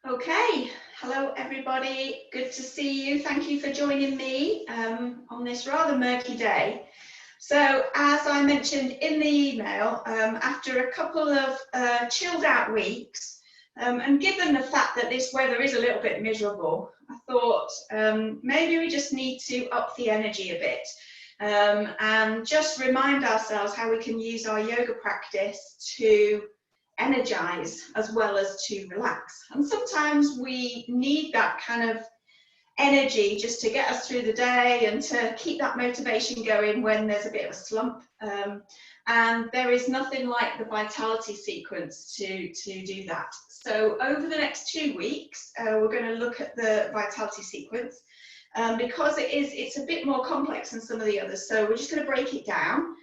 Okay, hello everybody, good to see you. Thank you for joining me on this rather murky day. So as I mentioned in the email, after a couple of chilled out weeks, and given the fact that this weather is a little bit miserable, I thought maybe we just need to up the energy a bit and just remind ourselves how we can use our yoga practice to energize as well as to relax. And sometimes we need that kind of energy just to get us through the day and to keep that motivation going when there's a bit of a slump. And there is nothing like the vitality sequence to do that. So over the next 2 weeks, we're going to look at the vitality sequence because it's a bit more complex than some of the others. So we're just going to break it down.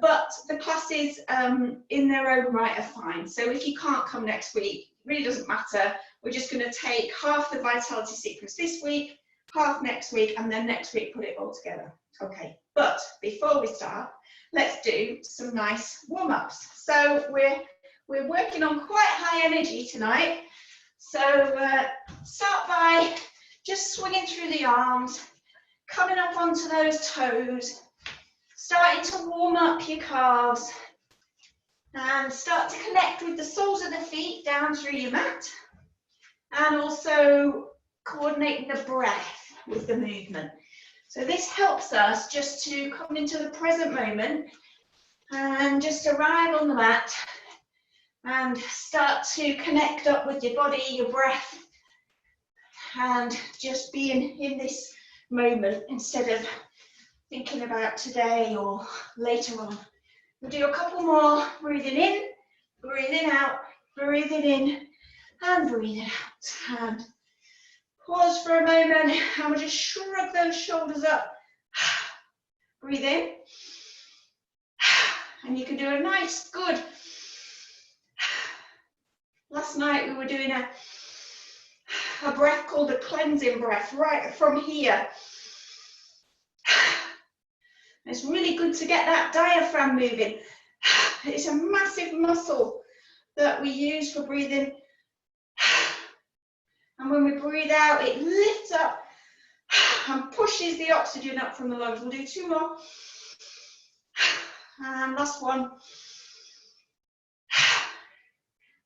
But the classes in their own right are fine. So if you can't come next week, it really doesn't matter. We're just going to take half the vitality sequence this week, half next week, and then next week put it all together. Okay, but before we start, let's do some nice warm-ups. So we're working on quite high energy tonight. So start by just swinging through the arms, coming up onto those toes, starting to warm up your calves, and start to connect with the soles of the feet down through your mat, and also coordinating the breath with the movement. So this helps us just to come into the present moment and just arrive on the mat and start to connect up with your body, your breath, and just being in this moment instead of thinking about today or later on. We'll do a couple more, breathing in, breathing out, breathing in, and breathing out. And pause for a moment, and we'll just shrug those shoulders up. Breathe in. And you can do a nice, good. Last night we were doing a breath called a cleansing breath, right from here. It's really good to get that diaphragm moving. It's a massive muscle that we use for breathing. And when we breathe out, it lifts up and pushes the oxygen up from the lungs. We'll do 2 more. And last one.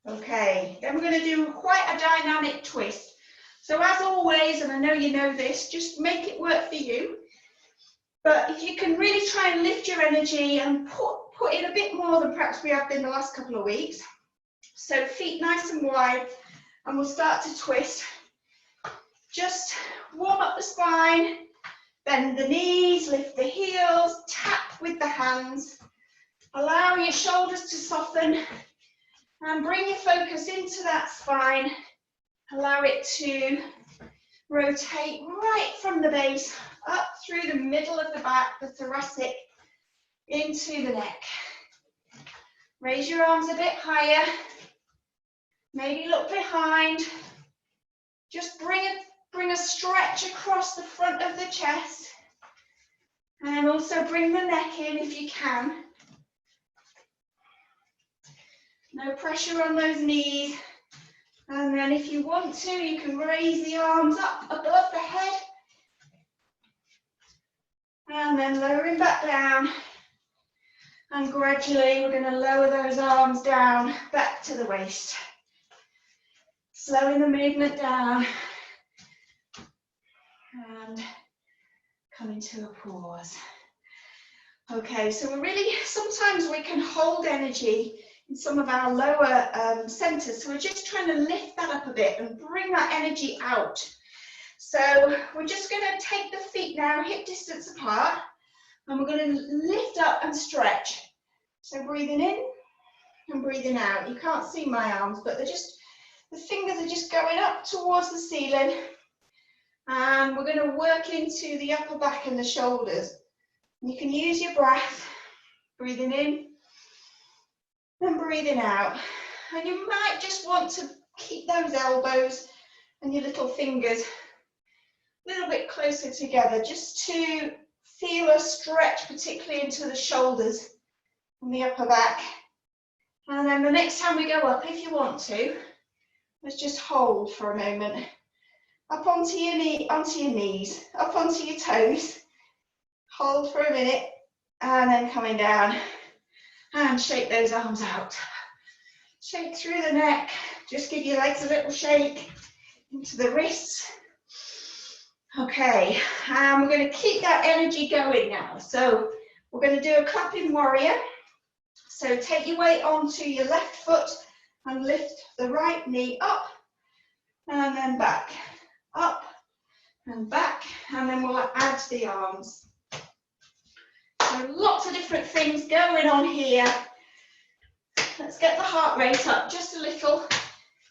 Okay, then we're going to do quite a dynamic twist. So as always, and I know you know this, just make it work for you. But if you can really try and lift your energy and put in a bit more than perhaps we have been the last couple of weeks. So feet nice and wide, and we'll start to twist. Just warm up the spine, bend the knees, lift the heels, tap with the hands. Allow your shoulders to soften and bring your focus into that spine. Allow it to rotate right from the base up through the middle of the back, the thoracic, into the neck. Raise your arms a bit higher. Maybe look behind. Just bring a stretch across the front of the chest. And also bring the neck in if you can. No pressure on those knees. And then if you want to, you can raise the arms up above the head. And then lowering back down. And gradually we're going to lower those arms down back to the waist. Slowing the movement down. And coming to a pause. Okay, so we're really, sometimes we can hold energy in some of our lower centers. So we're just trying to lift that up a bit and bring that energy out. So we're just going to take the feet now hip distance apart, and we're going to lift up and stretch. So breathing in and breathing out. You can't see my arms, but they're just, the fingers are just going up towards the ceiling. And we're going to work into the upper back and the shoulders. You can use your breath, breathing in and breathing out. And you might just want to keep those elbows and your little fingers a little bit closer together, just to feel a stretch, particularly into the shoulders and the upper back. And then the next time we go up, if you want to, Let's just hold for a moment. Up onto your knees, up onto your toes. Hold for a minute, and then coming down. And shake those arms out. Shake through the neck. Just give your legs a little shake into the wrists. Okay, and we're going to keep that energy going now. So we're going to do a clapping warrior. So take your weight onto your left foot and lift the right knee up and then back, up and back, and then we'll add the arms. So lots of different things going on here. Let's get the heart rate up just a little,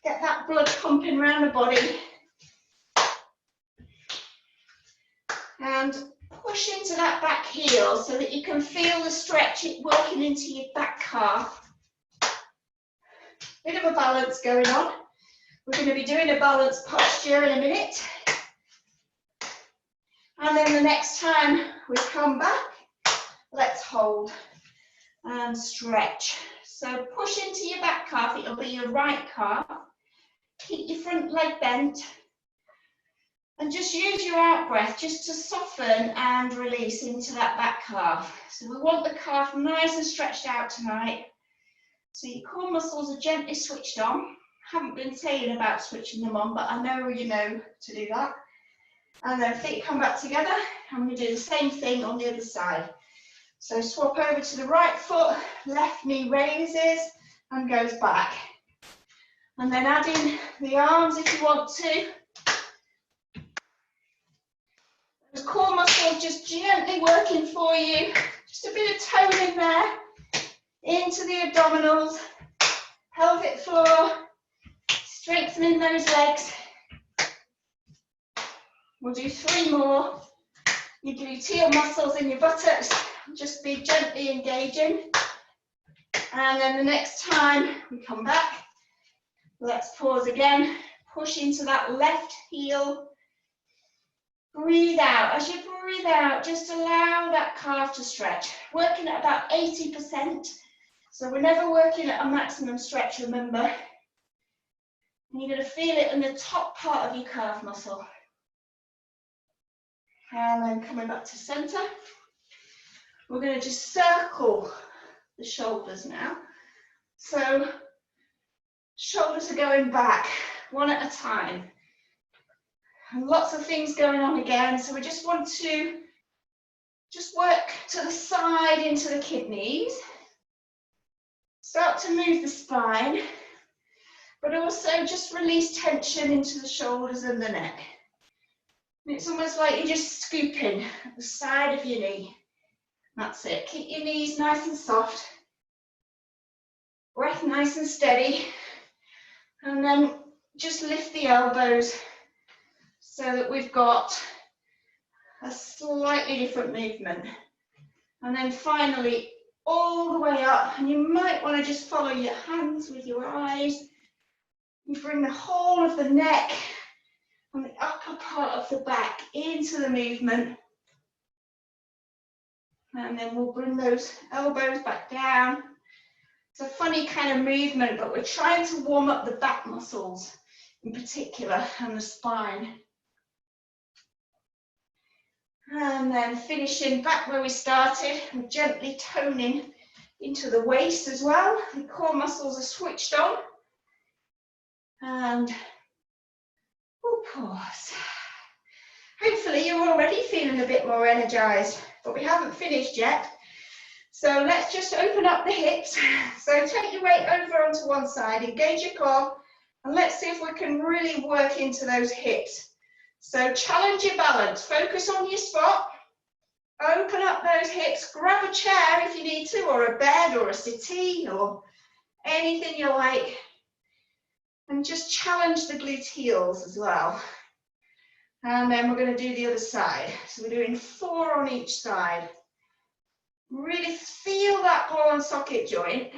get that blood pumping around the body. And push into that back heel so that you can feel the stretch working into your back calf. Bit of a balance going on. We're going to be doing a balanced posture in a minute. And then the next time we come back, let's hold and stretch. So push into your back calf, it'll be your right calf. Keep your front leg bent. And just use your out breath just to soften and release into that back calf. So we want the calf nice and stretched out tonight. So your core muscles are gently switched on. Haven't been saying about switching them on, but I know you know to do that. And then feet come back together. I'm going to do the same thing on the other side. So swap over to the right foot, left knee raises and goes back. And then add in the arms if you want to. The core muscles just gently working for you. Just a bit of tone in there. Into the abdominals, pelvic floor, strengthening those legs. We'll do 3 more. Your gluteal muscles in your buttocks, just be gently engaging. And then the next time we come back, let's pause again. Push into that left heel. Breathe out. As you breathe out, just allow that calf to stretch. Working at about 80%. So we're never working at a maximum stretch, remember. And you're going to feel it in the top part of your calf muscle. And then coming back to center. We're going to just circle the shoulders now. So shoulders are going back, one at a time. And lots of things going on again. So we just want to just work to the side into the kidneys. Start to move the spine, but also just release tension into the shoulders and the neck. And it's almost like you're just scooping at the side of your knee. That's it. Keep your knees nice and soft. Breath nice and steady. And then just lift the elbows so that we've got a slightly different movement. And then finally, all the way up, and you might want to just follow your hands with your eyes. You bring the whole of the neck and the upper part of the back into the movement. And then we'll bring those elbows back down. It's a funny kind of movement, but we're trying to warm up the back muscles in particular and the spine. And then finishing back where we started, and gently toning into the waist as well. The core muscles are switched on. And we'll pause. Hopefully you're already feeling a bit more energized, but we haven't finished yet. So let's just open up the hips. So take your weight over onto one side, engage your core, and let's see if we can really work into those hips. So challenge your balance, focus on your spot, open up those hips, grab a chair if you need to, or a bed or a settee or anything you like, and just challenge the gluteals as well. And then we're going to do the other side. So we're doing 4 on each side. Really feel that ball and socket joint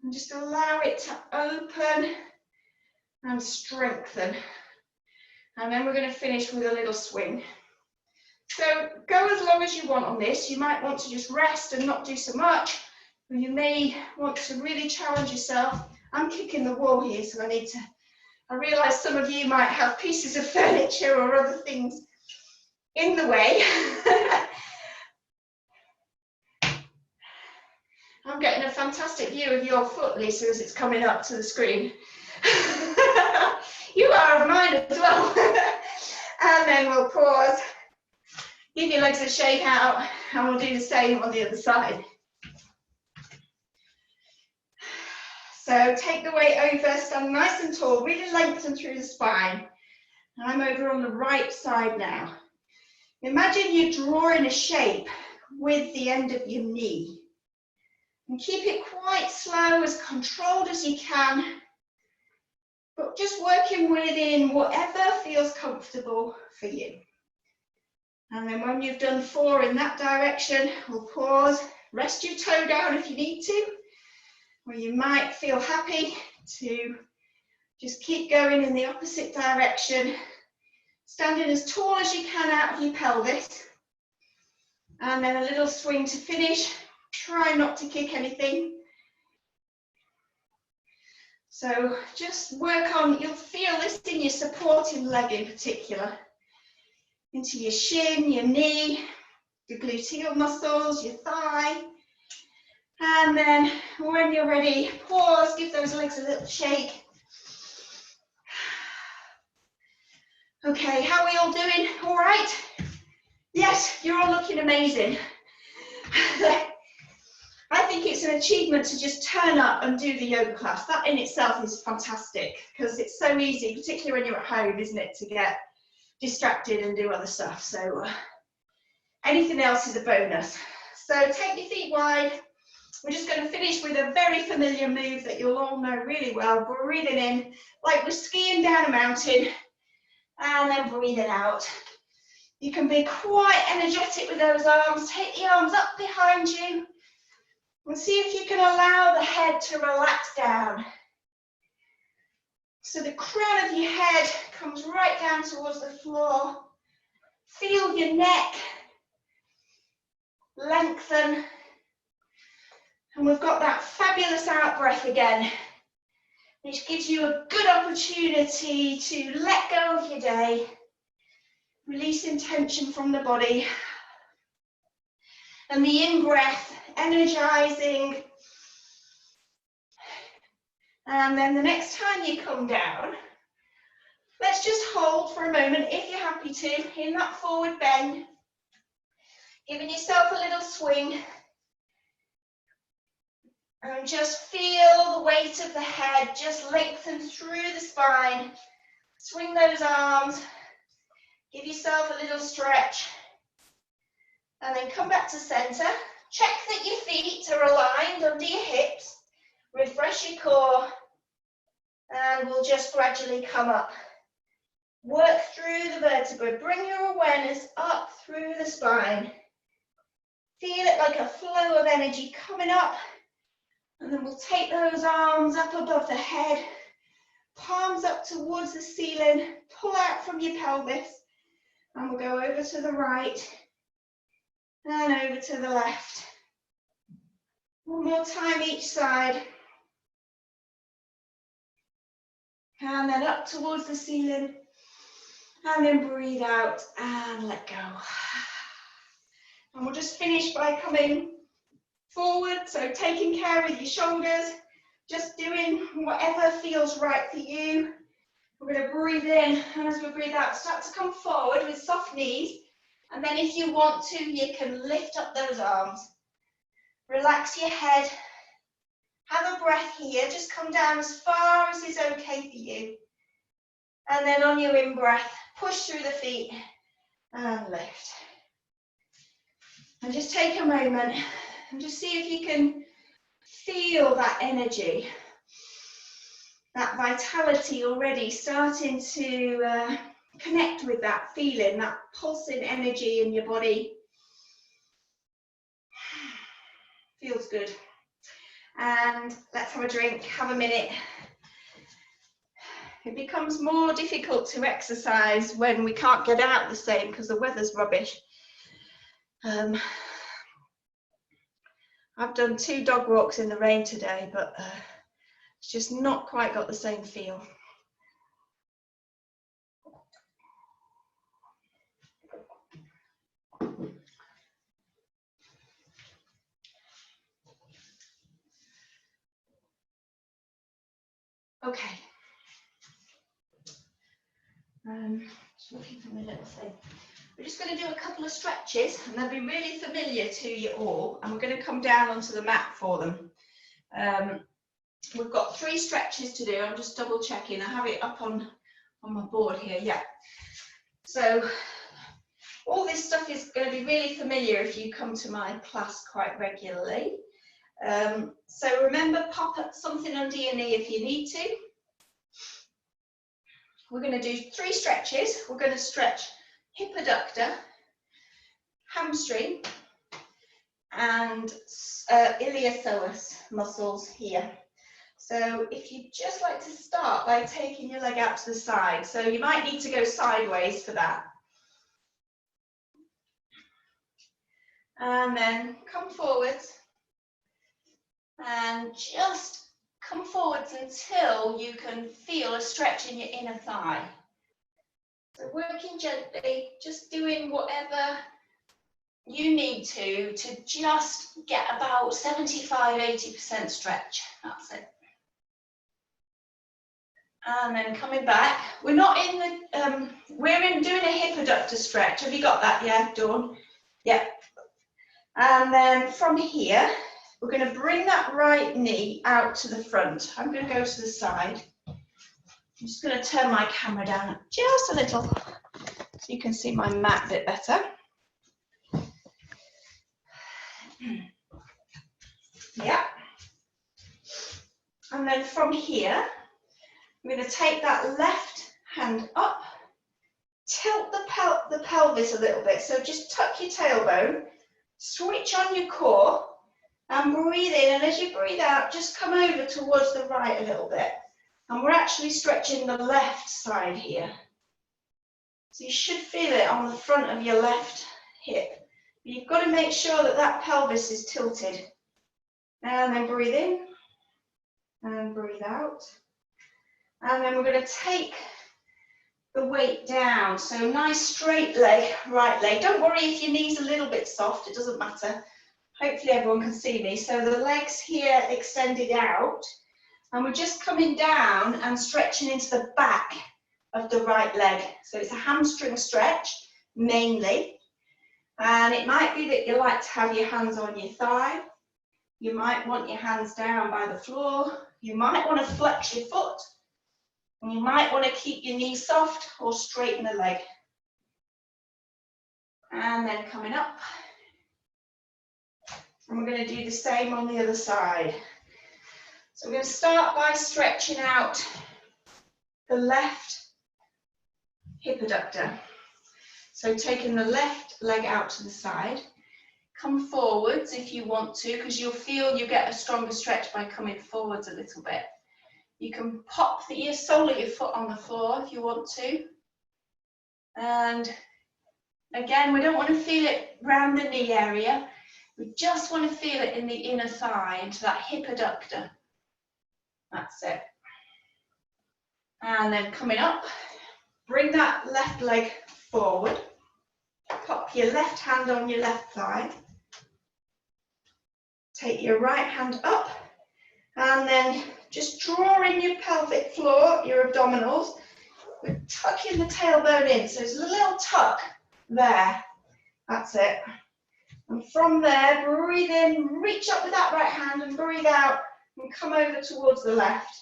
and just allow it to open and strengthen. And then we're going to finish with a little swing. So go as long as you want on this. You might want to just rest and not do so much, or you may want to really challenge yourself. I'm kicking the wall here, so I need to I realise some of you might have pieces of furniture or other things in the way. I'm getting a fantastic view of your foot, Lisa, as it's coming up to the screen. You are of mine as well. And then we'll pause, give your legs a shake out, and we'll do the same on the other side. So take the weight over, stand nice and tall, really lengthen through the spine. I'm over on the right side now. Imagine you're drawing a shape with the end of your knee. And keep it quite slow, as controlled as you can, but just working within whatever feels comfortable for you. And then when you've done 4 in that direction, we'll pause, rest your toe down if you need to, or you might feel happy to just keep going in the opposite direction, standing as tall as you can out of your pelvis, and then a little swing to finish. Try not to kick anything. So just work on, you'll feel this in your supporting leg in particular, into your shin, your knee, your gluteal muscles, your thigh. And then when you're ready, pause, give those legs a little shake. Okay, how are we all doing? All right? Yes, you're all looking amazing. I think it's an achievement to just turn up and do the yoga class. That in itself is fantastic, because it's so easy, particularly when you're at home, isn't it, to get distracted and do other stuff. So anything else is a bonus. So take your feet wide. We're just going to finish with a very familiar move that you'll all know really well. Breathing in like we're skiing down a mountain, and then breathing out. You can be quite energetic with those arms. Take the arms up behind you. And see if you can allow the head to relax down. So the crown of your head comes right down towards the floor. Feel your neck lengthen. And we've got that fabulous out breath again, which gives you a good opportunity to let go of your day, releasing tension from the body. And the in-breath, energizing. And then the next time you come down, let's just hold for a moment, if you're happy to, in that forward bend. Giving yourself a little swing. And just feel the weight of the head just lengthen through the spine. Swing those arms. Give yourself a little stretch. And then come back to center. Check that your feet are aligned under your hips. Refresh your core. And we'll just gradually come up. Work through the vertebrae. Bring your awareness up through the spine. Feel it like a flow of energy coming up. And then we'll take those arms up above the head. Palms up towards the ceiling. Pull out from your pelvis. And we'll go over to the right. And over to the left. One more time each side. And then up towards the ceiling. And then breathe out and let go. And we'll just finish by coming forward. So taking care of your shoulders. Just doing whatever feels right for you. We're going to breathe in. And as we breathe out, start to come forward with soft knees. And then if you want to, you can lift up those arms. Relax your head. Have a breath here. Just come down as far as is okay for you. And then on your in-breath, push through the feet and lift. And just take a moment and just see if you can feel that energy, that vitality already starting to connect with that feeling, that pulsing energy in your body. Feels good. And let's have a drink, have a minute. It becomes more difficult to exercise when we can't get out the same because the weather's rubbish. I've done 2 dog walks in the rain today, but it's just not quite got the same feel. Okay. Just looking for my little thing. We're just going to do a couple of stretches, and they'll be really familiar to you all, and we're going to come down onto the mat for them. We've got 3 stretches to do. I'm just double checking. I have it up on my board here. Yeah. So all this stuff is going to be really familiar if you come to my class quite regularly. So remember, pop up something under your knee if you need to. We're going to do 3 stretches. We're going to stretch hip adductor, hamstring, and iliopsoas muscles here. So if you'd just like to start by taking your leg out to the side, so you might need to go sideways for that. And then come forwards and just come forwards until you can feel a stretch in your inner thigh. So working gently, just doing whatever you need to just get about 75–80% stretch. That's it. And then coming back. We're not in the, we're in doing a hip adductor stretch. Have you got that? Yeah, Dawn? Yeah. And then from here, we're going to bring that right knee out to the front. I'm going to go to the side. I'm just going to turn my camera down just a little so you can see my mat a bit better. Yeah. And then from here, I'm going to take that left hand up, tilt the pelvis a little bit. So just tuck your tailbone, switch on your core, and breathe in. And as you breathe out, just come over towards the right a little bit. And we're actually stretching the left side here. So you should feel it on the front of your left hip. But you've got to make sure that that pelvis is tilted. And then breathe in and breathe out. And then we're going to take the weight down. So nice straight leg, right leg. Don't worry if your knee's a little bit soft, it doesn't matter. Hopefully everyone can see me. So the legs here extended out. And we're just coming down and stretching into the back of the right leg. So it's a hamstring stretch, mainly. And it might be that you like to have your hands on your thigh. You might want your hands down by the floor. You might want to flex your foot. And you might want to keep your knee soft or straighten the leg. And then coming up. And we're going to do the same on the other side. So we're going to start by stretching out the left hip adductor. So taking the left leg out to the side. Come forwards if you want to, because you'll feel you get a stronger stretch by coming forwards a little bit. You can pop the sole of your foot on the floor if you want to. And again, we don't want to feel it round the knee area. We just want to feel it in the inner thigh, into that hip adductor. That's it. And then coming up, bring that left leg forward. Pop your left hand on your left thigh. Take your right hand up. And then just draw in your pelvic floor, your abdominals. We're tucking the tailbone in. So there's a little tuck there. That's it. And from there, breathe in, reach up with that right hand and breathe out and come over towards the left.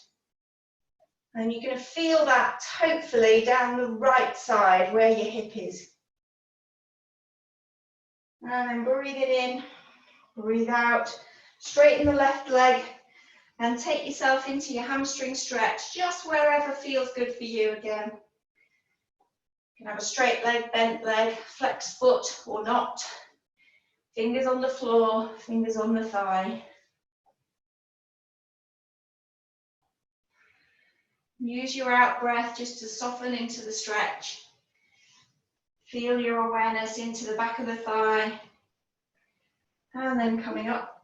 And you're going to feel that hopefully down the right side where your hip is. And then breathing in, breathe out, straighten the left leg and take yourself into your hamstring stretch, just wherever feels good for you again. You can have a straight leg, bent leg, flex foot or not. Fingers on the floor, fingers on the thigh. Use your out breath just to soften into the stretch. Feel your awareness into the back of the thigh. And then coming up.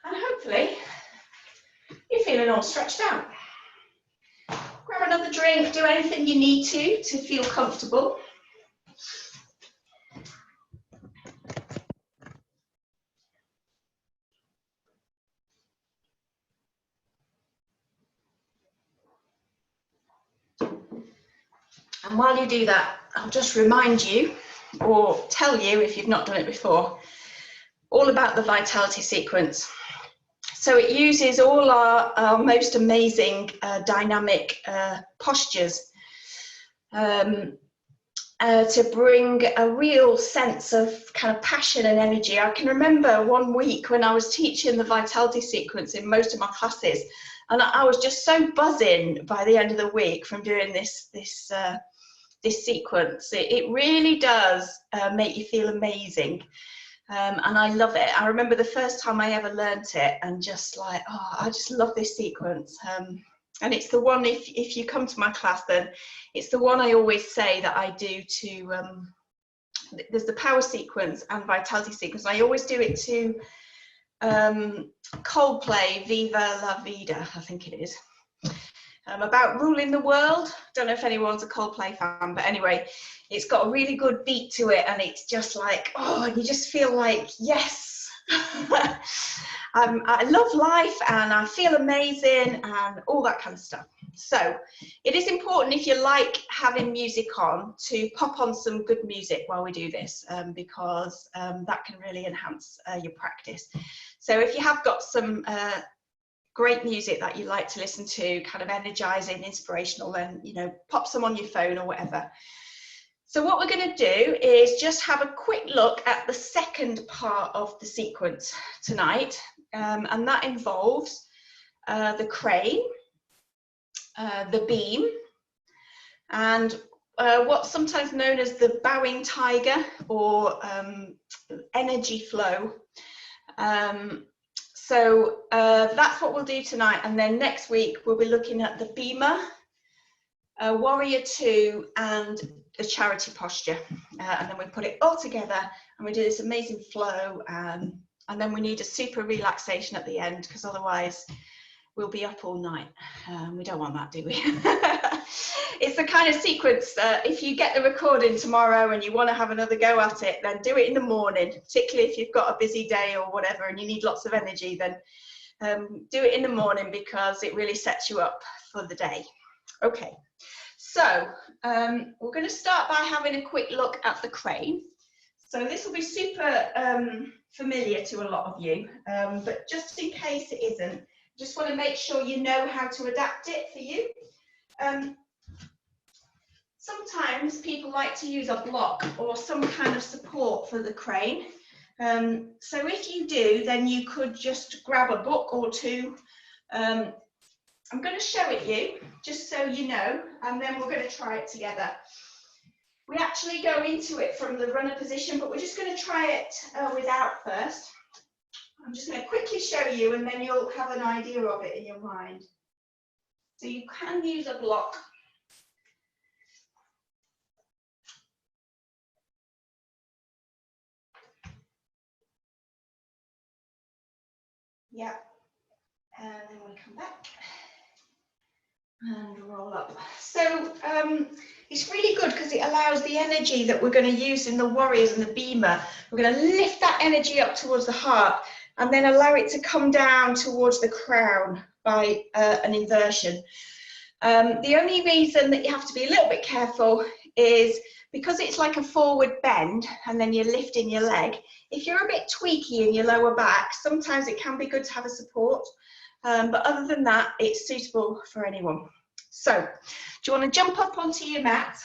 And hopefully, you're feeling all stretched out. Grab another drink, do anything you need to feel comfortable. And while you do that, I'll just remind you, or tell you if you've not done it before, all about the vitality sequence. So it uses all our most amazing dynamic postures to bring a real sense of kind of passion and energy. I can remember one week when I was teaching the vitality sequence in most of my classes, and I was just so buzzing by the end of the week from doing this sequence. It really does make you feel amazing. And I love it. I remember the first time I ever learnt it and just like, oh, I just love this sequence. And it's the one, if you come to my class, then it's the one I always say that I do to, there's the power sequence and vitality sequence. I always do it to Coldplay, Viva La Vida, I think it is. About ruling the world. Don't know if anyone's a Coldplay fan, but anyway, it's got a really good beat to it, and it's just like, oh, you just feel like, yes, I love life and I feel amazing and all that kind of stuff. So it is important, if you like having music on, to pop on some good music while we do this, because that can really enhance your practice. So if you have got some great music that you like to listen to, kind of energizing, inspirational, then, you know, pop some on your phone or whatever. So what we're going to do is just have a quick look at the second part of the sequence tonight, and that involves the crane, the beam, and what's sometimes known as the bowing tiger, or energy flow. So that's what we'll do tonight, and then next week we'll be looking at the bhima, warrior 2, and the charity posture, and then we put it all together and we do this amazing flow, and then we need a super relaxation at the end, because otherwise we'll be up all night. We don't want that, do we? It's the kind of sequence that if you get the recording tomorrow and you want to have another go at it, then do it in the morning, particularly if you've got a busy day or whatever and you need lots of energy, then do it in the morning, because it really sets you up for the day. Okay, so we're going to start by having a quick look at the crane. So this will be super familiar to a lot of you, but just in case it isn't, just want to make sure you know how to adapt it for you. Sometimes people like to use a block or some kind of support for the crane. So if you do, then you could just grab a book or two. I'm going to show it you, just so you know, and then we're going to try it together. We actually go into it from the runner position, but we're just going to try it without first. I'm just going to quickly show you, and then you'll have an idea of it in your mind. So you can use a block. Yeah, and then we come back and roll up. So it's really good because it allows the energy that we're going to use in the warriors and the bhima. We're going to lift that energy up towards the heart and then allow it to come down towards the crown by an inversion. The only reason that you have to be a little bit careful is because it's like a forward bend and then you're lifting your leg. If you're a bit tweaky in your lower back, sometimes it can be good to have a support. But other than that, it's suitable for anyone. So, do you want to jump up onto your mat?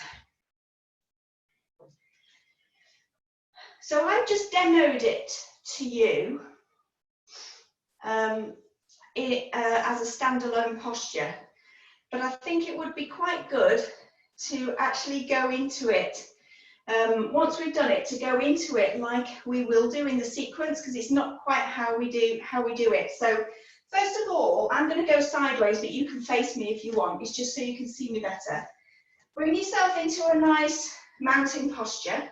So I've just demoed it to you as a standalone posture. But I think it would be quite good to actually go into it. Once we've done it, to go into it like we will do in the sequence, because it's not quite how we do it. So first of all, I'm going to go sideways, but you can face me if you want. It's just so you can see me better. Bring yourself into a nice mountain posture.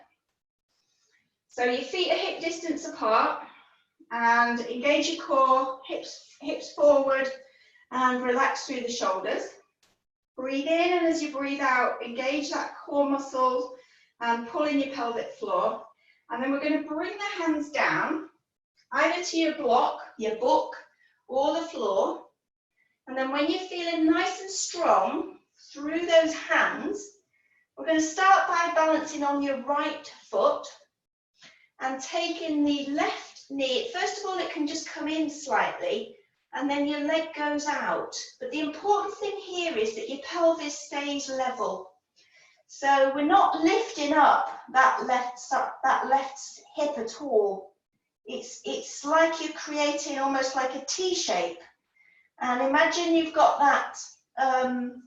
So your feet are hip distance apart, and engage your core, hips forward, and relax through the shoulders. Breathe in, and as you breathe out, engage that core muscle and pull in your pelvic floor. And then we're going to bring the hands down, either to your block, your book, or the floor. And then when you're feeling nice and strong through those hands, We're going to start by balancing on your right foot and taking the left knee. First of all, it can just come in slightly and then your leg goes out. But the important thing here is that your pelvis stays level. So we're not lifting up that left hip at all. It's like you're creating almost like a T shape. And imagine you've got that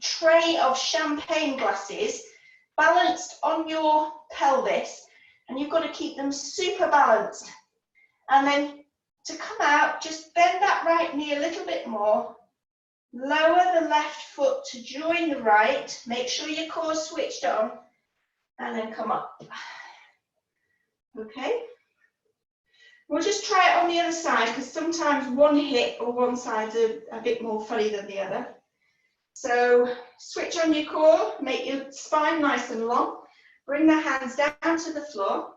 tray of champagne glasses balanced on your pelvis, and you've got to keep them super balanced. And then to come out, just bend that right knee a little bit more, lower the left foot to join the right, make sure your core's switched on, and then come up. Okay? We'll just try it on the other side, because sometimes one hip or one side's a bit more funny than the other. So switch on your core, make your spine nice and long, bring the hands down to the floor,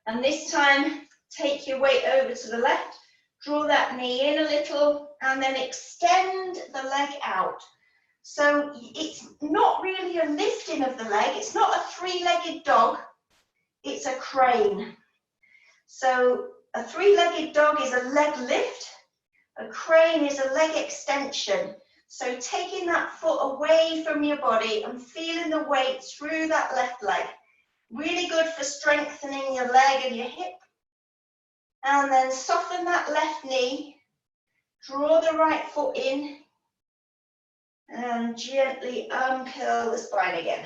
and this time take your weight over to the left, draw that knee in a little, and then extend the leg out. So it's not really a lifting of the leg, it's not a three-legged dog, it's a crane. So a three-legged dog is a leg lift, a crane is a leg extension. So taking that foot away from your body and feeling the weight through that left leg. Really good for strengthening your leg and your hip. And then soften that left knee, draw the right foot in, and gently uncurl the spine again.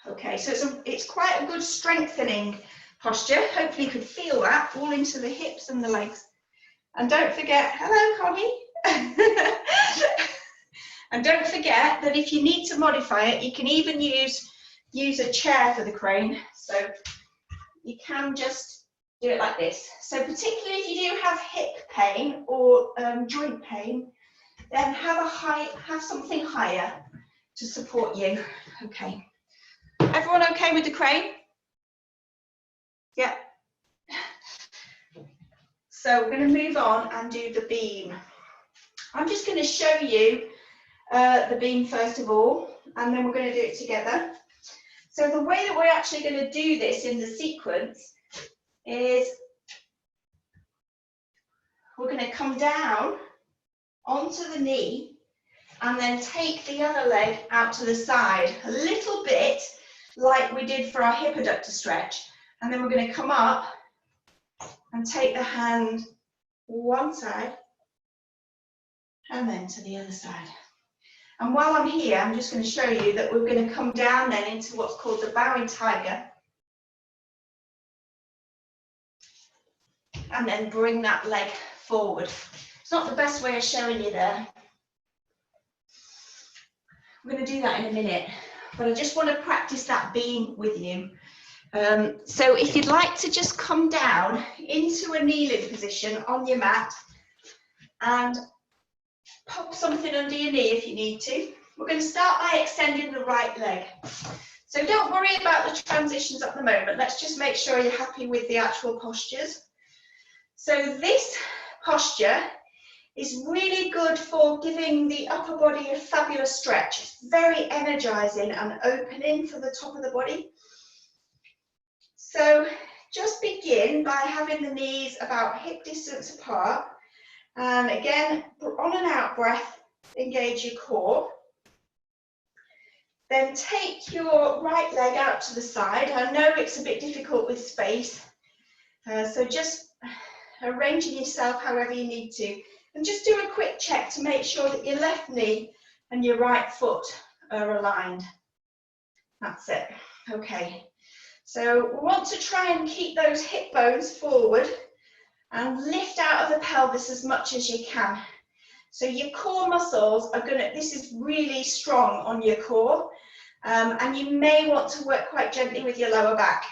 Okay, so it's quite a good strengthening posture. Hopefully you could feel that all into the hips and the legs. And don't forget, hello Connie. And don't forget that if you need to modify it, you can even use a chair for the crane. So you can just do it like this. So particularly if you do have hip pain or joint pain, then have something higher to support you. Okay. Everyone okay with the crane? Yeah. So we're going to move on and do the beam. I'm just going to show you the beam first of all, and then we're going to do it together. So the way that we're actually going to do this in the sequence is we're going to come down onto the knee and then take the other leg out to the side, a little bit like we did for our hip adductor stretch. And then we're going to come up and take the hand one side and then to the other side. And while I'm here, I'm just going to show you that we're going to come down then into what's called the bowing tiger. And then bring that leg forward. It's not the best way of showing you there. I'm going to do that in a minute, but I just want to practice that beam with you. So if you'd like to just come down into a kneeling position on your mat and pop something under your knee if you need to. We're going to start by extending the right leg. So don't worry about the transitions at the moment. Let's just make sure you're happy with the actual postures. So this posture is really good for giving the upper body a fabulous stretch. It's very energizing and opening for the top of the body. So just begin by having the knees about hip distance apart. And again, on an out breath, engage your core. Then take your right leg out to the side. I know it's a bit difficult with space, so just arranging yourself however you need to. And just do a quick check to make sure that your left knee and your right foot are aligned. That's it. Okay. So we want to try and keep those hip bones forward and lift out of the pelvis as much as you can. So your core muscles are this is really strong on your core, and you may want to work quite gently with your lower back.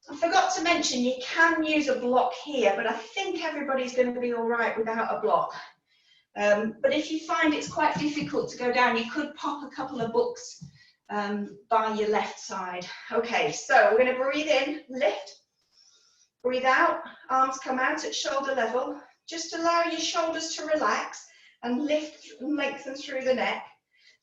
I forgot to mention you can use a block here, but I think everybody's going to be all right without a block. But if you find it's quite difficult to go down, you could pop a couple of books by your left side. Okay, so we're going to breathe in, lift, breathe out, arms come out at shoulder level. Just allow your shoulders to relax and lift and lengthen through the neck.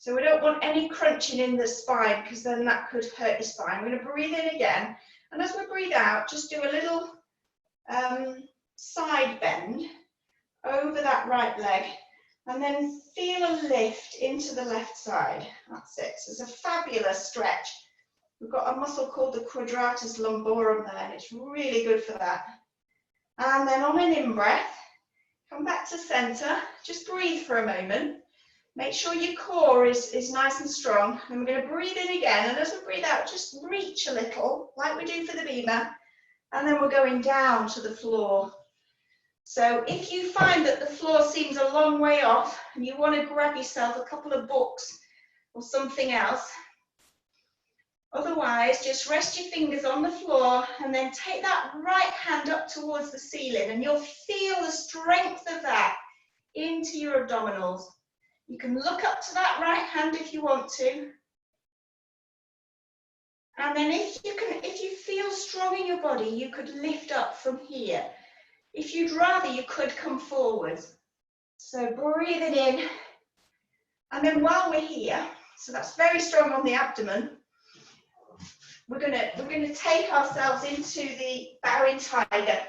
So we don't want any crunching in the spine because then that could hurt your spine. We're going to breathe in again. And as we breathe out, just do a little side bend over that right leg. And then feel a lift into the left side. That's it. So it's a fabulous stretch. We've got a muscle called the quadratus lumborum there, and it's really good for that. And then on an in-breath, come back to center. Just breathe for a moment. Make sure your core is nice and strong. And we're going to breathe in again. And as we breathe out, just reach a little, like we do for the bhima. And then we're going down to the floor. So if you find that the floor seems a long way off and you want to grab yourself a couple of books or something else, otherwise just rest your fingers on the floor and then take that right hand up towards the ceiling, and you'll feel the strength of that into your abdominals. You can look up to that right hand if you want to. And then if you feel strong in your body, you could lift up from here. If you'd rather, you could come forwards. So breathe it in. And then while we're here, so that's very strong on the abdomen, we're gonna take ourselves into the bowing tiger.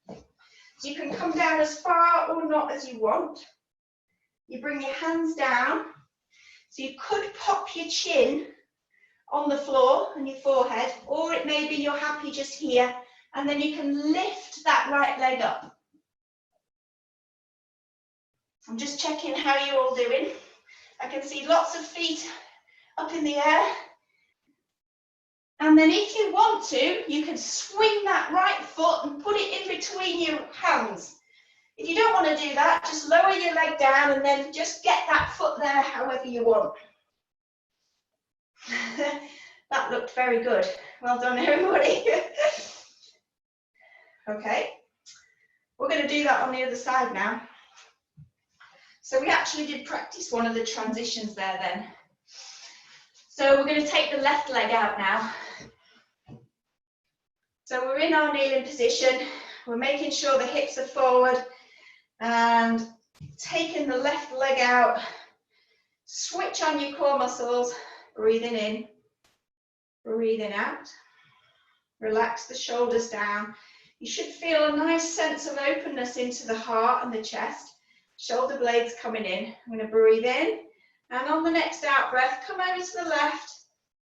So you can come down as far or not as you want. You bring your hands down. So you could pop your chin on the floor and your forehead, or it may be you're happy just here, and then you can lift that right leg up. I'm just checking how you're all doing. I can see lots of feet up in the air. And then if you want to, you can swing that right foot and put it in between your hands. If you don't want to do that, just lower your leg down and then just get that foot there however you want. That looked very good. Well done, everybody. Okay, we're going to do that on the other side now. So we actually did practice one of the transitions there then. So we're going to take the left leg out now. So we're in our kneeling position. We're making sure the hips are forward and taking the left leg out. Switch on your core muscles, breathing in, breathing out. Relax the shoulders down. You should feel a nice sense of openness into the heart and the chest. Shoulder blades coming in. I'm going to breathe in, and on the next out breath, come over to the left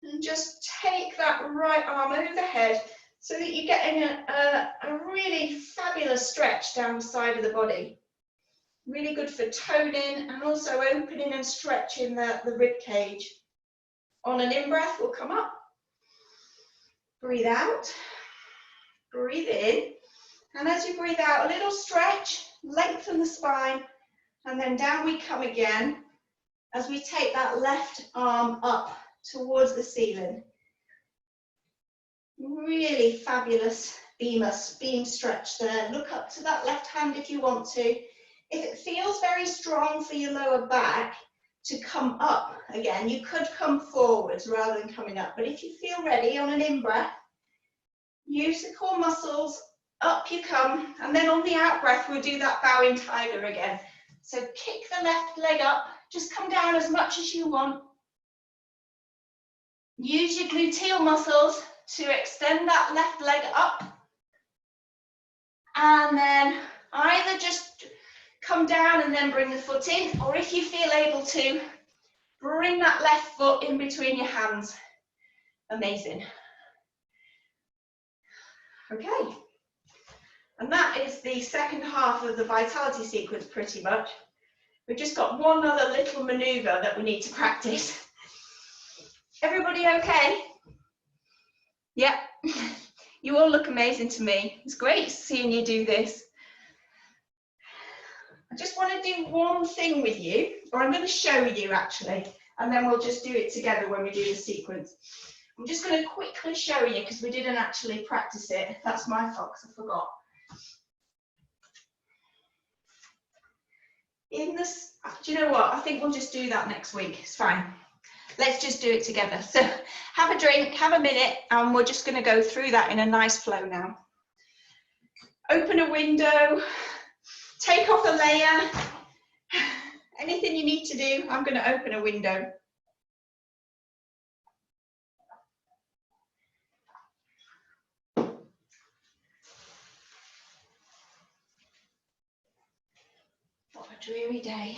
and just take that right arm overhead so that you're getting a really fabulous stretch down the side of the body. Really good for toning and also opening and stretching the rib cage. On an in-breath, we'll come up. Breathe out. Breathe in. And as you breathe out, a little stretch, lengthen the spine, and then down we come again as we take that left arm up towards the ceiling. Really fabulous beam stretch there. Look up to that left hand if you want to. If it feels very strong for your lower back to come up again, you could come forwards rather than coming up. But if you feel ready on an in-breath, use the core muscles, up you come, and then on the out-breath, we'll do that bowing tiger again. So kick the left leg up, just come down as much as you want. Use your gluteal muscles to extend that left leg up. And then either just come down and then bring the foot in, or if you feel able to, bring that left foot in between your hands. Amazing. Okay. And that is the second half of the vitality sequence pretty much. We've just got one other little maneuver that we need to practice. Everybody okay? Yep. You all look amazing to me. It's great seeing you do this. I just want to do one thing with you, or I'm going to show you actually, and then we'll just do it together when we do the sequence. I'm just going to quickly show you because we didn't actually practice it. That's my fault because I forgot. Do you know what? I think we'll just do that next week. It's fine. Let's just do it together. So have a drink, have a minute, and we're just going to go through that in a nice flow now. Open a window, take off a layer. Anything you need to do, I'm going to open a window. dreary day.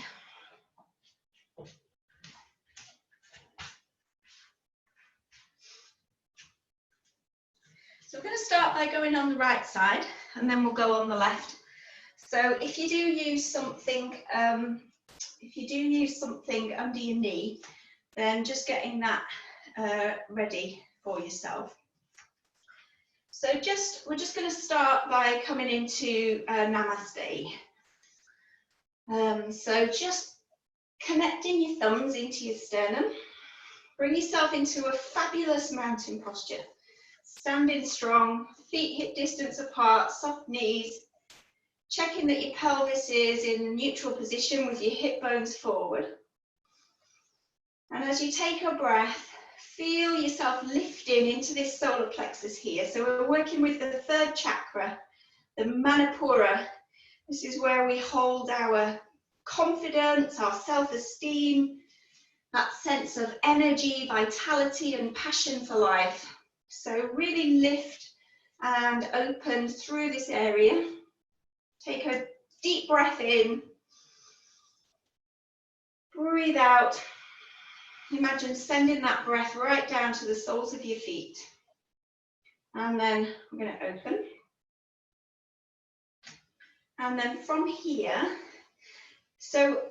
So we're going to start by going on the right side, and then we'll go on the left. So if you do use something, under your knee, then just getting that ready for yourself. So we're just going to start by coming into Namaste. So just connecting your thumbs into your sternum. Bring yourself into a fabulous mountain posture. Standing strong, feet hip distance apart, soft knees. Checking that your pelvis is in a neutral position with your hip bones forward. And as you take a breath, feel yourself lifting into this solar plexus here. So we're working with the third chakra, the Manipura. This is where we hold our confidence, our self-esteem, that sense of energy, vitality, and passion for life. So really lift and open through this area. Take a deep breath in. Breathe out. Imagine sending that breath right down to the soles of your feet. And then I'm going to open. And then from here, so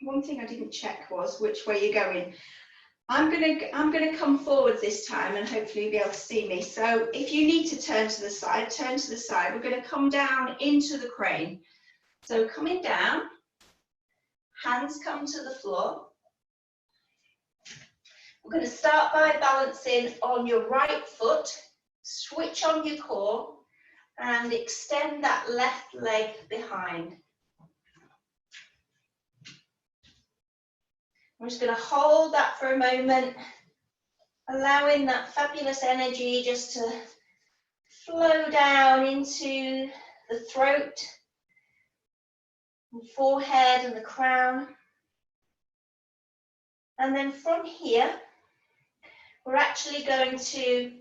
one thing I didn't check was which way you're going. I'm going to come forward this time, and hopefully you'll be able to see me. So if you need to turn to the side, turn to the side. We're going to come down into the crane. So coming down, hands come to the floor. We're going to start by balancing on your right foot, switch on your core, and extend that left leg behind. I'm just going to hold that for a moment, allowing that fabulous energy just to flow down into the throat, the forehead and the crown. And then from here, we're actually going to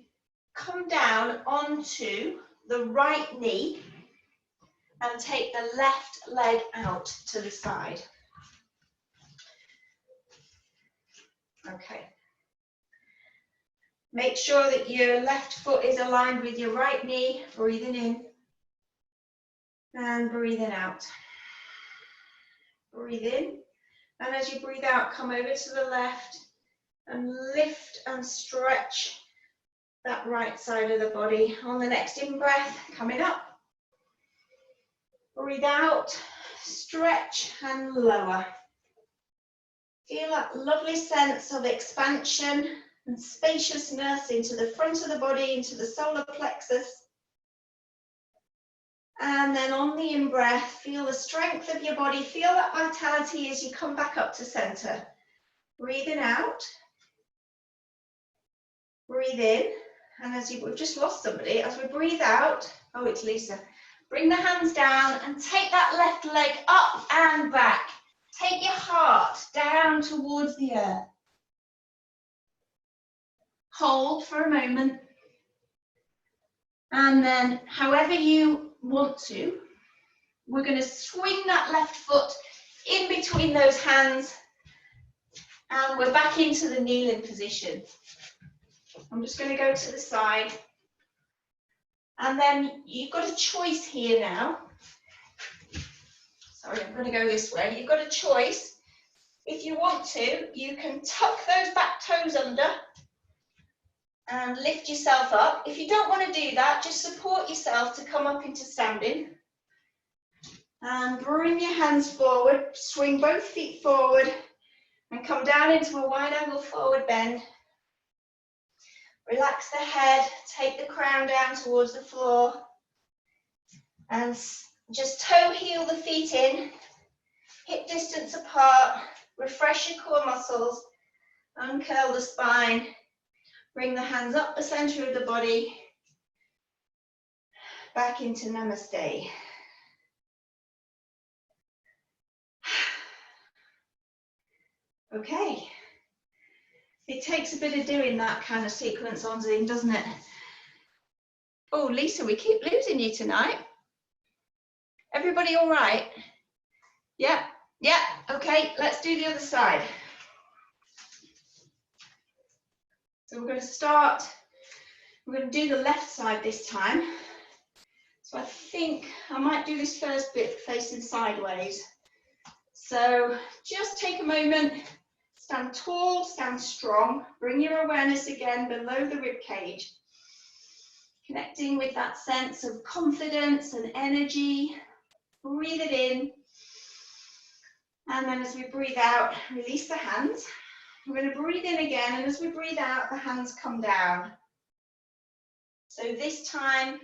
come down onto the right knee and take the left leg out to the side. Okay. Make sure that your left foot is aligned with your right knee, breathing in and breathing out. Breathe in, and as you breathe out, come over to the left and lift and stretch that right side of the body. On the next in-breath, coming up. Breathe out, stretch and lower. Feel that lovely sense of expansion and spaciousness into the front of the body, into the solar plexus. And then on the in-breath, feel the strength of your body, feel that vitality as you come back up to center. Breathing out. Breathe in, and we've just lost somebody, as we breathe out, oh, it's Lisa. Bring the hands down and take that left leg up and back. Take your heart down towards the earth. Hold for a moment. And then, however you want to, we're going to swing that left foot in between those hands, and we're back into the kneeling position. I'm just going to go to the side. And then you've got a choice here now. Sorry, I'm going to go this way. You've got a choice. If you want to, you can tuck those back toes under and lift yourself up. If you don't want to do that, just support yourself to come up into standing. And bring your hands forward, swing both feet forward and come down into a wide angle forward bend. Relax the head, take the crown down towards the floor and just toe heel the feet in, hip distance apart, refresh your core muscles, uncurl the spine, bring the hands up the center of the body, back into Namaste. Okay. It takes a bit of doing that kind of sequence on Zoom, doesn't it? Oh, Lisa, we keep losing you tonight. Everybody all right? Yeah, yeah, okay, let's do the other side. So we're going to start, we're going to do the left side this time. So I think I might do this first bit facing sideways. So just take a moment, stand tall, stand strong, bring your awareness again below the rib cage. Connecting with that sense of confidence and energy. Breathe it in. And then as we breathe out, release the hands. We're going to breathe in again, and as we breathe out, the hands come down. So this time,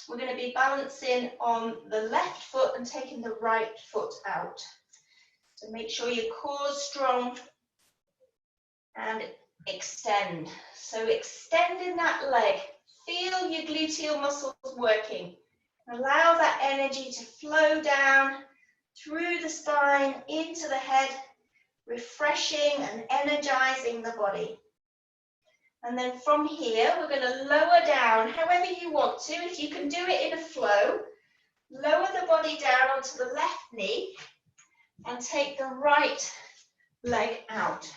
we're going to be balancing on the left foot and taking the right foot out. So make sure your core's strong and extend. So extending that leg, feel your gluteal muscles working. Allow that energy to flow down through the spine into the head, refreshing and energizing the body. And then from here, we're going to lower down however you want to. If you can do it in a flow, lower the body down onto the left knee and take the right leg out.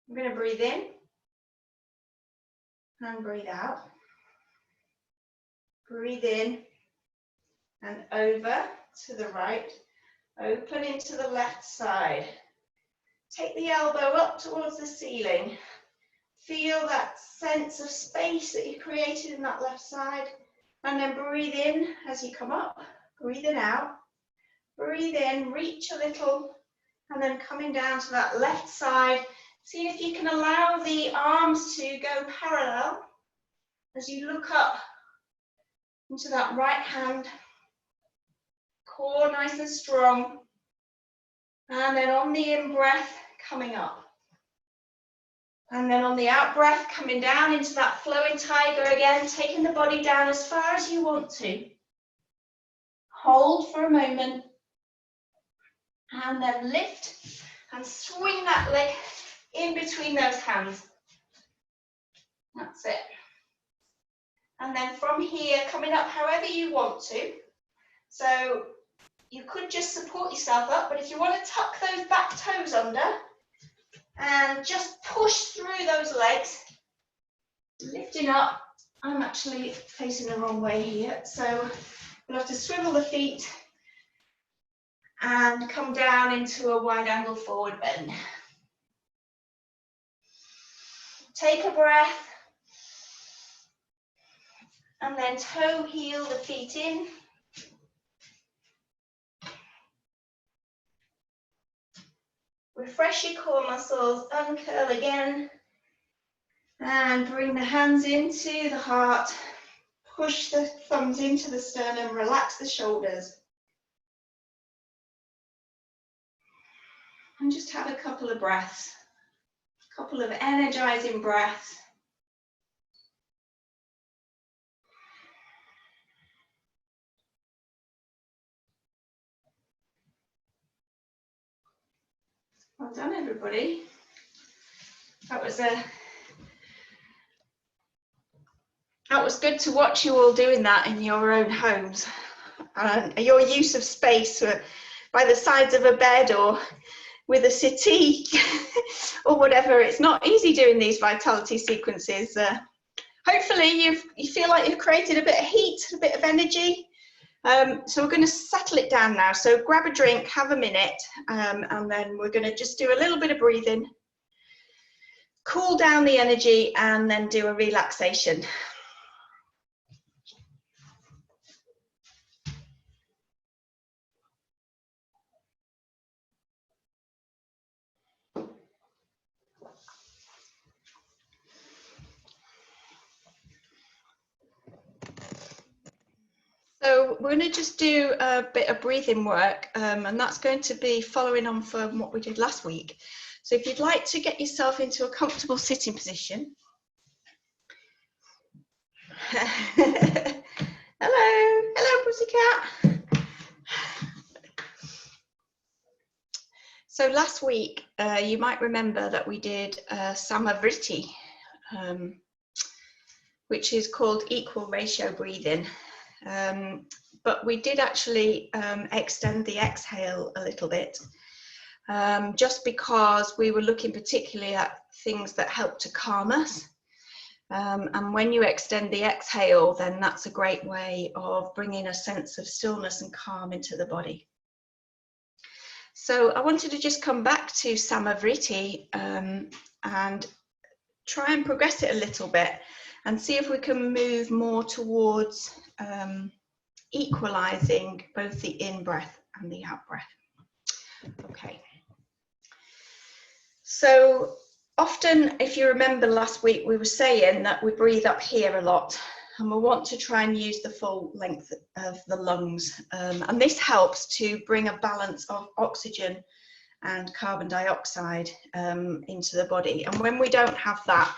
I'm going to breathe in and breathe out. Breathe in and over to the right. Open into the left side. Take the elbow up towards the ceiling. Feel that sense of space that you created in that left side. And then breathe in as you come up. Breathe it out. Breathe in, reach a little. And then coming down to that left side. See if you can allow the arms to go parallel as you look up into that right hand. Core nice and strong. And then on the in-breath, coming up. And then on the out-breath, coming down into that flowing tiger again, taking the body down as far as you want to. Hold for a moment. And then lift and swing that leg in between those hands. That's it. And then from here, coming up however you want to. So you could just support yourself up, but if you want to tuck those back toes under and just push through those legs, lifting up. I'm actually facing the wrong way here, so we'll have to swivel the feet and come down into a wide angle forward bend. Take a breath and then toe heel the feet in. Refresh your core muscles, uncurl again, and bring the hands into the heart. Push the thumbs into the sternum, relax the shoulders. And just have a couple of breaths, a couple of energizing breaths. Well done, everybody. That was good to watch you all doing that in your own homes. Your use of space by the sides of a bed or with a settee or whatever. It's not easy doing these vitality sequences. Hopefully you feel like you've created a bit of heat, a bit of energy. So we're going to settle it down now. So grab a drink, have a minute, and then we're going to just do a little bit of breathing, cool down the energy, and then do a relaxation. So we're going to just do a bit of breathing work, and that's going to be following on from what we did last week. So if you'd like to get yourself into a comfortable sitting position. Hello pussycat. So last week, you might remember that we did Samavriti, which is called equal ratio breathing. But we did actually extend the exhale a little bit, just because we were looking particularly at things that help to calm us. And when you extend the exhale, then that's a great way of bringing a sense of stillness and calm into the body. So I wanted to just come back to Samavriti and try and progress it a little bit and see if we can move more towards equalizing both the in-breath and the out-breath. Okay. So often, if you remember last week, we were saying that we breathe up here a lot, and we want to try and use the full length of the lungs. And this helps to bring a balance of oxygen and carbon dioxide into the body. And when we don't have that,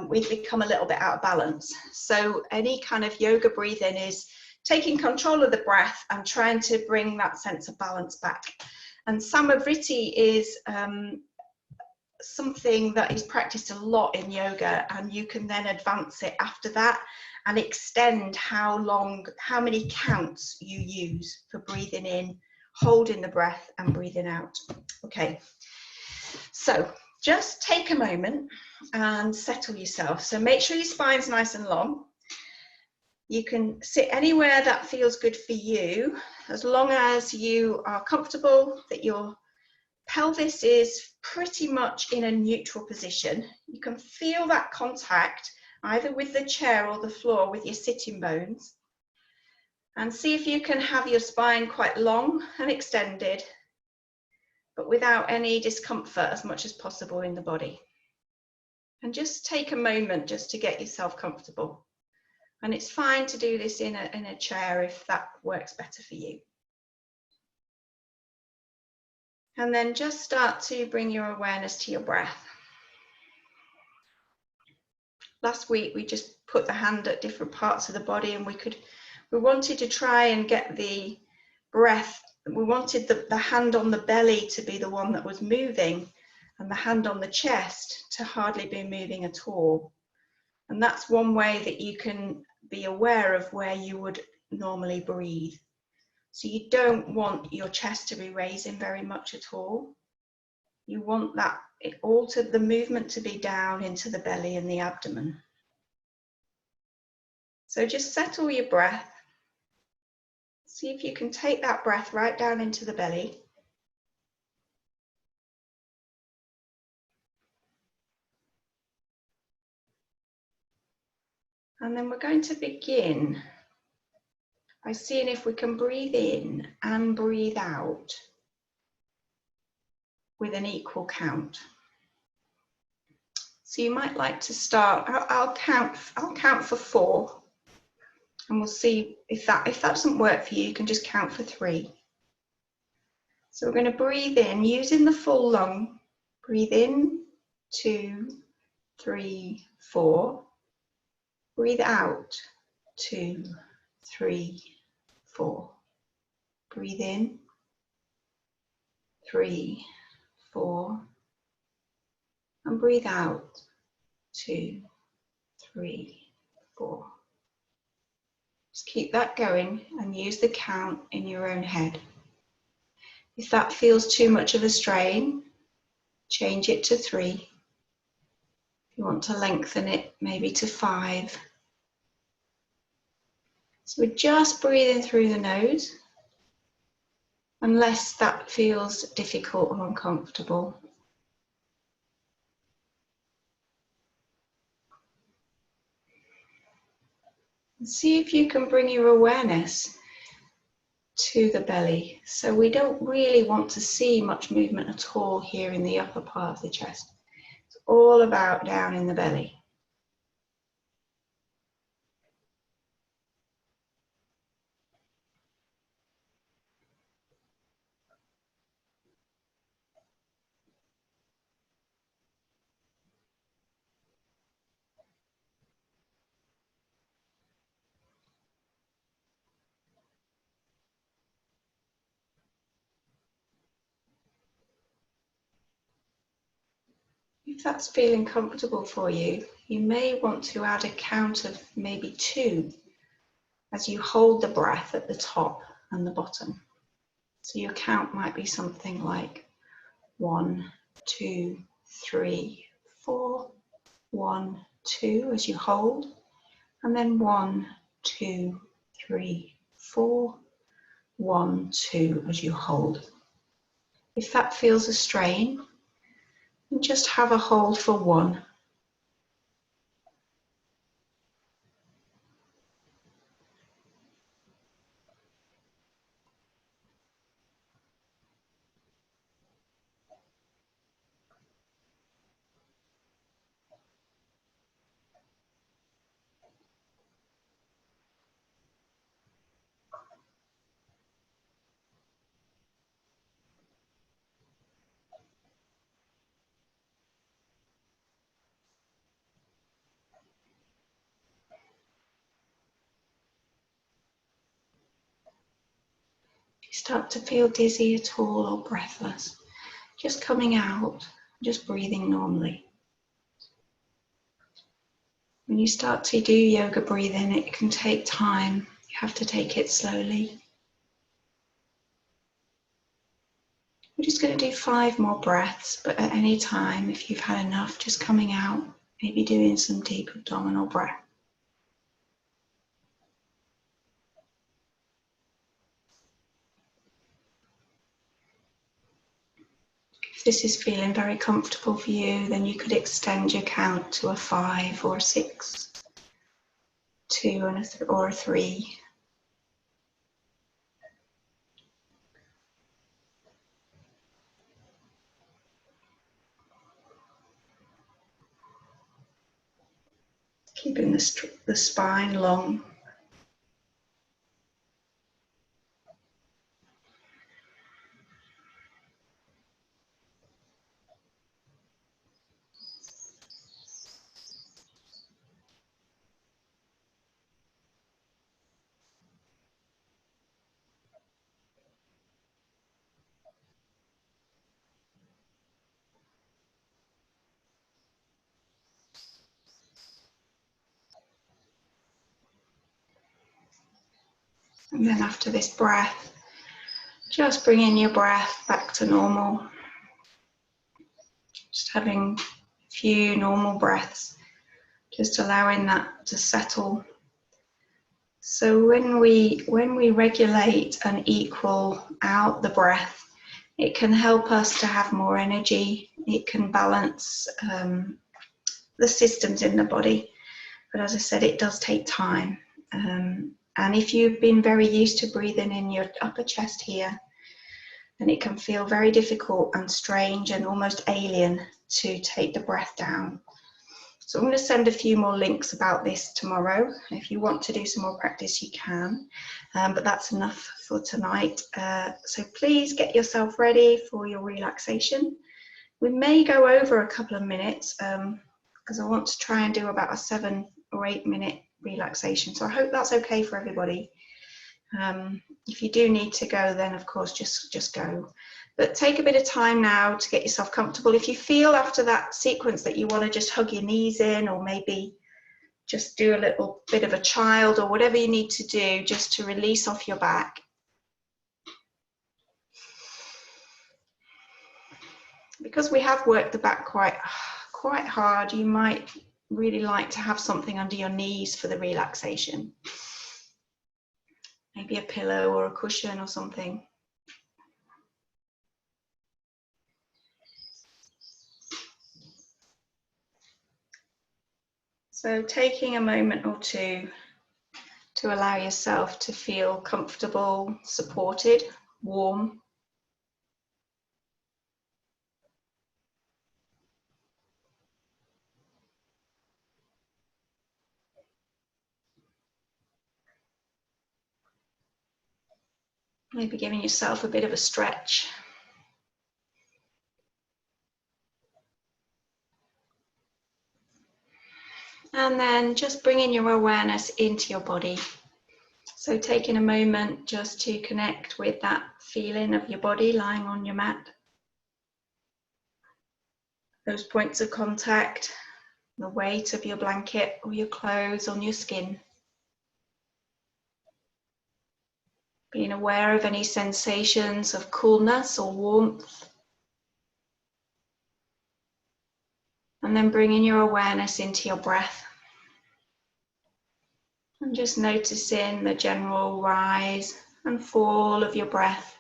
we become a little bit out of balance. So any kind of yoga breathing is taking control of the breath and trying to bring that sense of balance back. And Samavriti is something that is practiced a lot in yoga, and you can then advance it after that and extend how many counts you use for breathing in, holding the breath and breathing out. Okay, so just take a moment and settle yourself. So make sure your spine's nice and long. You can sit anywhere that feels good for you, as long as you are comfortable, that your pelvis is pretty much in a neutral position. You can feel that contact either with the chair or the floor with your sitting bones. And see if you can have your spine quite long and extended, but without any discomfort as much as possible in the body. And just take a moment just to get yourself comfortable. And it's fine to do this in a chair if that works better for you. And then just start to bring your awareness to your breath. Last week we just put the hand at different parts of the body, and we wanted to try and get the breath. We wanted the hand on the belly to be the one that was moving, and the hand on the chest to hardly be moving at all. And that's one way that you can be aware of where you would normally breathe. So you don't want your chest to be raising very much at all. You want the movement to be down into the belly and the abdomen. So just settle your breath. See if you can take that breath right down into the belly. And then we're going to begin by seeing if we can breathe in and breathe out with an equal count. So you might like to start, I'll count for 4, and we'll see if that doesn't work for you, you can just count for 3. So we're going to breathe in using the full lung. Breathe in, 2, 3, 4. Breathe out, 2, 3, 4. Breathe in, 3, 4. And breathe out, 2, 3, 4. Just keep that going and use the count in your own head. If that feels too much of a strain, change it to 3. If you want to lengthen it, maybe to 5. So we're just breathing through the nose, unless that feels difficult or uncomfortable. And see if you can bring your awareness to the belly. So we don't really want to see much movement at all here in the upper part of the chest. It's all about down in the belly. If that's feeling comfortable for you, you may want to add a count of maybe 2 as you hold the breath at the top and the bottom. So your count might be something like 1, 2, 3, 4, 1, 2 as you hold, and then 1, 2, 3, 4, 1, 2 as you hold. If that feels a strain, just have a hold for 1. If you start to feel dizzy at all or breathless, just coming out, just breathing normally. When you start to do yoga breathing, it can take time. You have to take it slowly. We're just going to do 5 more breaths, but at any time, if you've had enough, just coming out, maybe doing some deep abdominal breath. If this is feeling very comfortable for you, then you could extend your count to a 5 or a 6, 2 or a 3. Keeping the spine long. And then after this breath, just bringing your breath back to normal. Just having a few normal breaths, just allowing that to settle. So when we regulate and equal out the breath, it can help us to have more energy. It can balance the systems in the body. But as I said, it does take time. And if you've been very used to breathing in your upper chest here, then it can feel very difficult and strange and almost alien to take the breath down. So I'm going to send a few more links about this tomorrow. If you want to do some more practice, you can. But that's enough for tonight. So please get yourself ready for your relaxation. We may go over a couple of minutes because I want to try and do about a 7 or 8 minute relaxation. So I hope that's okay for everybody. If you do need to go, then of course just go. But take a bit of time now to get yourself comfortable. If you feel after that sequence that you want to just hug your knees in, or maybe just do a little bit of a child, or whatever you need to do just to release off your back. Because we have worked the back quite hard, you might really like to have something under your knees for the relaxation. Maybe a pillow or a cushion or something. So taking a moment or two to allow yourself to feel comfortable, supported, warm. Maybe giving yourself a bit of a stretch. And then just bringing your awareness into your body. So taking a moment just to connect with that feeling of your body lying on your mat. Those points of contact the weight of your blanket or your clothes on your skin. Being aware of any sensations of coolness or warmth. And then bringing your awareness into your breath. And just noticing the general rise and fall of your breath.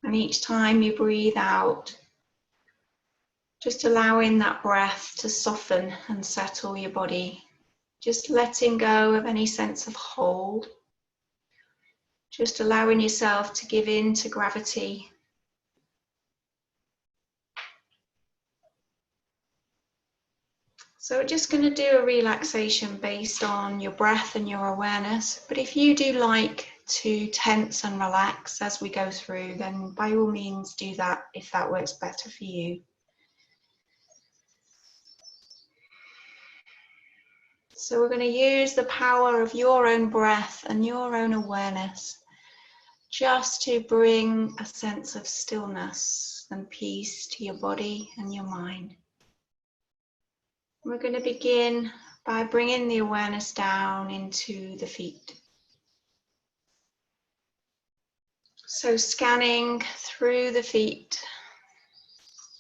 And each time you breathe out, just allowing that breath to soften and settle your body. Just letting go of any sense of hold. Just allowing yourself to give in to gravity. So we're just going to do a relaxation based on your breath and your awareness. But if you do like to tense and relax as we go through, then by all means do that if that works better for you. So we're going to use the power of your own breath and your own awareness just to bring a sense of stillness and peace to your body and your mind. We're going to begin by bringing the awareness down into the feet. So scanning through the feet,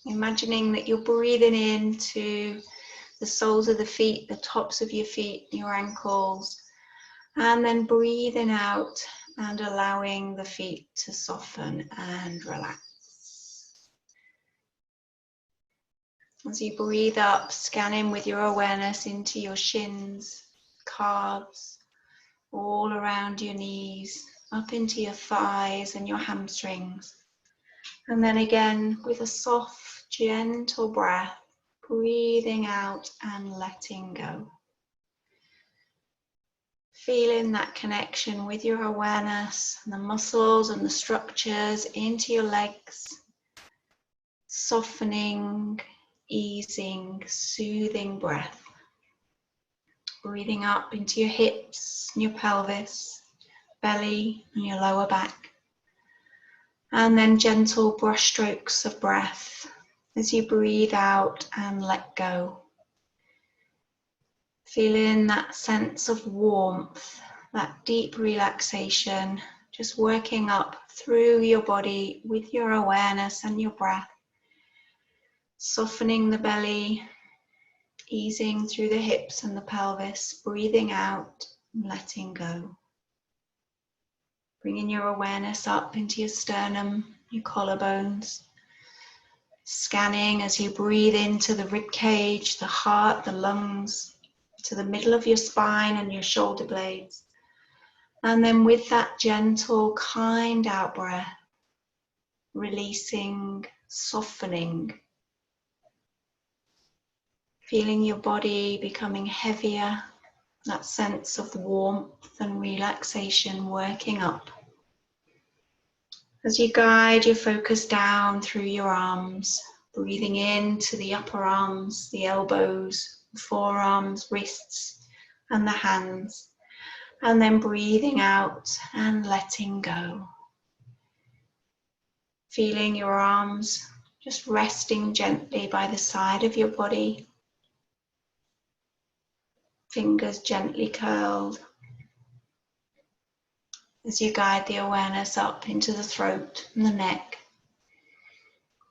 imagining that you're breathing into the soles of the feet, the tops of your feet, your ankles, and then breathing out and allowing the feet to soften and relax. As you breathe up, scanning with your awareness into your shins, calves, all around your knees, up into your thighs and your hamstrings. And then again, with a soft, gentle breath, breathing out and letting go. Feeling that connection with your awareness and the muscles and the structures into your legs, softening, easing, soothing breath. Breathing up into your hips, your pelvis, belly and your lower back. And then gentle brush strokes of breath as you breathe out and let go. Feeling that sense of warmth, that deep relaxation, just working up through your body with your awareness and your breath. Softening the belly, easing through the hips and the pelvis, breathing out and letting go. Bringing your awareness up into your sternum, your collarbones. Scanning as you breathe into the rib cage, the heart, the lungs, to the middle of your spine and your shoulder blades. And then with that gentle, kind out breath, releasing, softening. Feeling your body becoming heavier, that sense of warmth and relaxation working up. As you guide your focus down through your arms, breathing into the upper arms, the elbows, the forearms, wrists, and the hands. And then breathing out and letting go. Feeling your arms just resting gently by the side of your body. Fingers gently curled. As you guide the awareness up into the throat and the neck.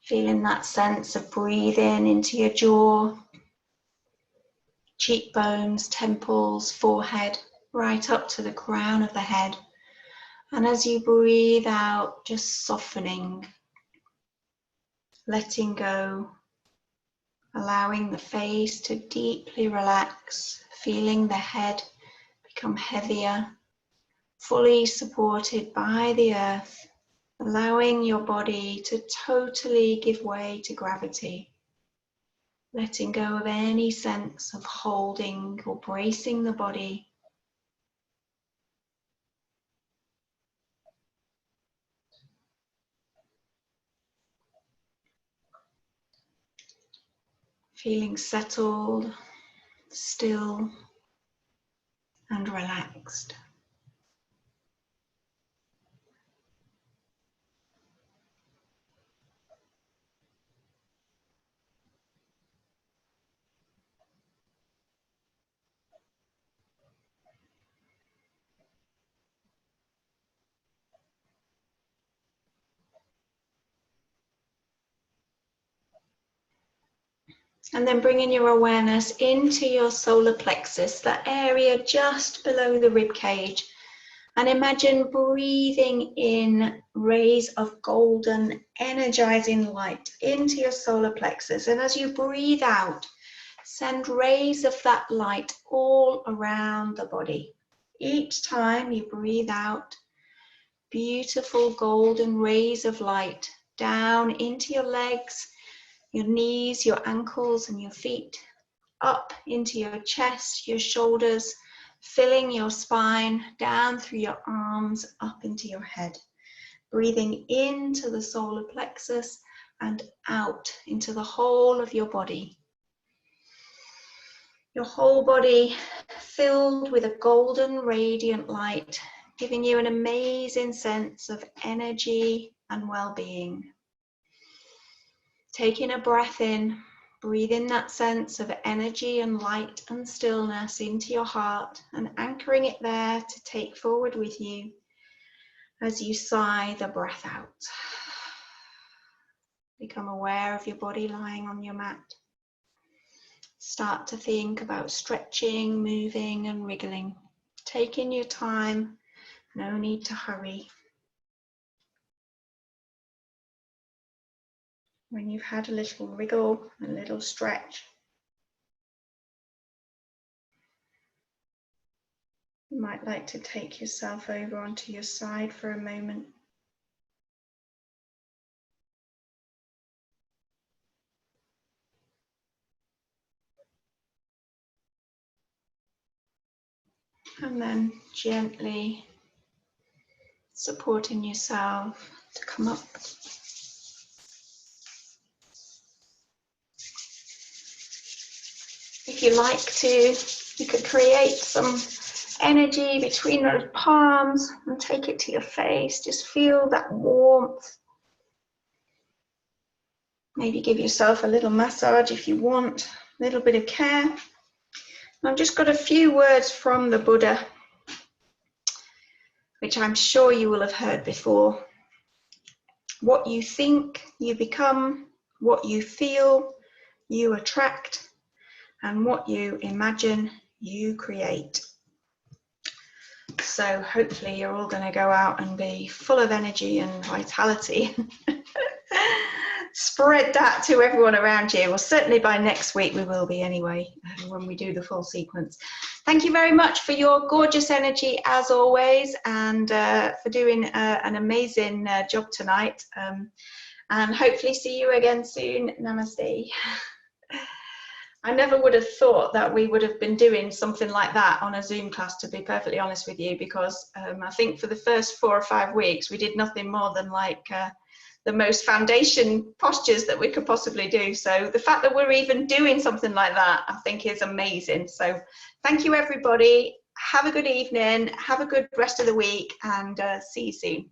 Feeling that sense of breathing into your jaw, cheekbones, temples, forehead, right up to the crown of the head. And as you breathe out, just softening, letting go, allowing the face to deeply relax, feeling the head become heavier, fully supported by the earth, allowing your body to totally give way to gravity, letting go of any sense of holding or bracing the body. Feeling settled, still, and relaxed. And then bringing your awareness into your solar plexus, that area just below the rib cage. And imagine breathing in rays of golden, energizing light into your solar plexus. And as you breathe out, send rays of that light all around the body. Each time you breathe out, beautiful golden rays of light down into your legs, your knees, your ankles and your feet, up into your chest, your shoulders, filling your spine, down through your arms, up into your head. Breathing into the solar plexus and out into the whole of your body. Your whole body filled with a golden radiant light, giving you an amazing sense of energy and well-being. Taking a breath in, breathe in that sense of energy and light and stillness into your heart and anchoring it there to take forward with you as you sigh the breath out. Become aware of your body lying on your mat. Start to think about stretching, moving and wriggling. Taking your time, no need to hurry. When you've had a little wriggle, a little stretch, you might like to take yourself over onto your side for a moment. And then gently supporting yourself to come up. If you like to, you could create some energy between those palms and take it to your face. Just feel that warmth. Maybe give yourself a little massage if you want, a little bit of care. I've just got a few words from the Buddha, which I'm sure you will have heard before. What you think, you become. What you feel, you attract. And what you imagine, you create. So hopefully you're all going to go out and be full of energy and vitality. Spread that to everyone around you. Well, certainly by next week we will be anyway, when we do the full sequence. Thank you very much for your gorgeous energy as always, and for doing an amazing job tonight. And hopefully see you again soon. Namaste. I never would have thought that we would have been doing something like that on a Zoom class, to be perfectly honest with you, because I think for the first 4 or 5 weeks we did nothing more than like the most foundation postures that we could possibly do. So the fact that we're even doing something like that, I think is amazing. So thank you everybody. Have a good evening, have a good rest of the week, and see you soon.